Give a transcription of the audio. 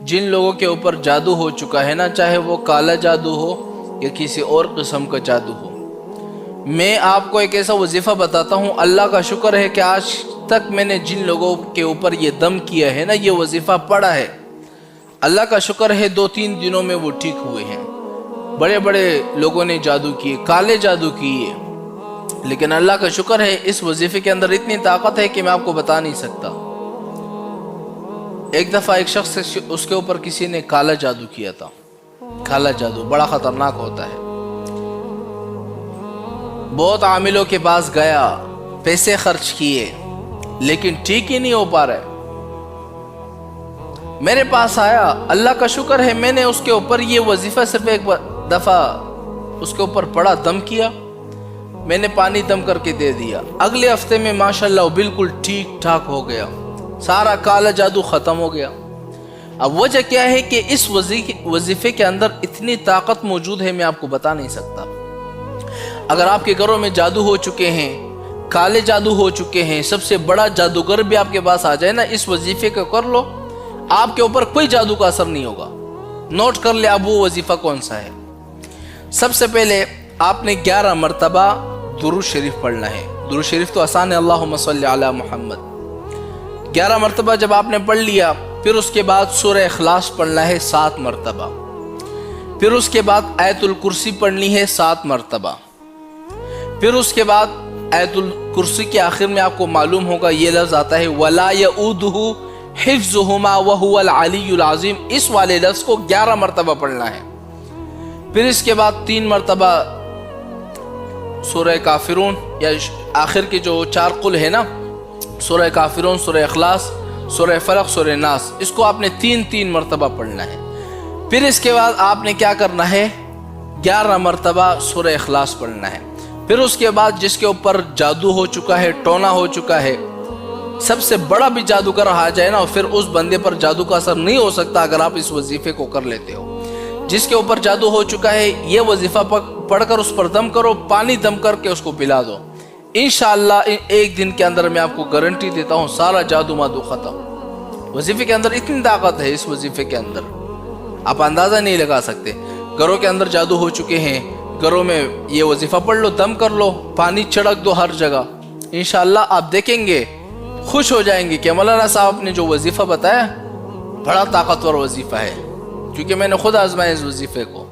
جن لوگوں کے اوپر جادو ہو چکا ہے نا، چاہے وہ کالا جادو ہو یا کسی اور قسم کا جادو ہو، میں آپ کو ایک ایسا وظیفہ بتاتا ہوں۔ اللہ کا شکر ہے کہ آج تک میں نے جن لوگوں کے اوپر یہ دم کیا ہے نا، یہ وظیفہ پڑھا ہے، اللہ کا شکر ہے 2-3 دنوں میں وہ ٹھیک ہوئے ہیں۔ بڑے بڑے لوگوں نے جادو کیے، کالے جادو کیے، لیکن اللہ کا شکر ہے اس وظیفے کے اندر اتنی طاقت ہے کہ میں آپ کو بتا نہیں سکتا۔ ایک دفعہ ایک شخص اس کے اوپر کسی نے کالا جادو کیا تھا۔ کالا جادو بڑا خطرناک ہوتا ہے۔ بہت عاملوں کے پاس گیا، پیسے خرچ کیے، لیکن ٹھیک ہی نہیں ہو پا رہے۔ میرے پاس آیا، اللہ کا شکر ہے میں نے اس کے اوپر یہ وظیفہ صرف ایک دفعہ اس کے اوپر پڑا، دم کیا، میں نے پانی دم کر کے دے دیا، اگلے ہفتے میں ماشاءاللہ وہ بالکل ٹھیک ٹھاک ہو گیا، سارا کالا جادو ختم ہو گیا۔ اب وجہ کیا ہے کہ اس وظیفے کے اندر اتنی طاقت موجود ہے، میں آپ کو بتا نہیں سکتا۔ اگر آپ کے گھروں میں جادو ہو چکے ہیں، کالے جادو ہو چکے ہیں، سب سے بڑا جادوگر بھی آپ کے پاس آ جائے نا، اس وظیفے کو کر لو، آپ کے اوپر کوئی جادو کا اثر نہیں ہوگا۔ نوٹ کر لے اب وہ وظیفہ کون سا ہے۔ سب سے پہلے آپ نے 11 مرتبہ درود شریف پڑھنا ہے۔ درود شریف تو آسان ہے، اللہم صلی علی محمد۔ 11 مرتبہ جب آپ نے پڑھ لیا، پھر اس کے بعد سورہ اخلاص پڑھنا ہے 7 مرتبہ، پھر اس کے بعد آیت الکرسی پڑھنی ہے 7 مرتبہ، پھر اس کے بعد آیت الکرسی کے آخر میں آپ کو معلوم ہوگا یہ لفظ آتا ہے وَلَا يَؤُودُهُ حِفْظُهُمَا وَهُوَ الْعَلِيُّ الْعَظِيمُ، اس والے لفظ کو 11 مرتبہ پڑھنا ہے۔ پھر اس کے بعد 3 مرتبہ سورہ کافرون، یا آخر کے جو 4 قل ہے نا، سورہ کافرون، سورہ اخلاص، سورہ فلق، سورہ ناس، اس کو آپ نے 3 مرتبہ پڑھنا ہے۔ پھر اس کے بعد آپ نے کیا کرنا ہے، 11 مرتبہ سورہ اخلاص پڑھنا ہے۔ پھر اس کے بعد جس کے اوپر جادو ہو چکا ہے، ٹونا ہو چکا ہے، سب سے بڑا بھی جادوگر آ جائے نا، پھر اس بندے پر جادو کا اثر نہیں ہو سکتا اگر آپ اس وظیفے کو کر لیتے ہو۔ جس کے اوپر جادو ہو چکا ہے، یہ وظیفہ پڑھ کر اس پر دم کرو، پانی دم کر کے اس کو پلا دو، انشاءاللہ ایک دن کے اندر میں آپ کو گارنٹی دیتا ہوں سارا جادو مادو ختم۔ وظیفے کے اندر اتنی طاقت ہے، اس وظیفے کے اندر آپ اندازہ نہیں لگا سکتے۔ گھروں کے اندر جادو ہو چکے ہیں، گھروں میں یہ وظیفہ پڑھ لو، دم کر لو، پانی چھڑک دو ہر جگہ، انشاءاللہ آپ دیکھیں گے، خوش ہو جائیں گے کہ مولانا صاحب نے جو وظیفہ بتایا بڑا طاقتور وظیفہ ہے، کیونکہ میں نے خود آزمایا اس وظیفے کو۔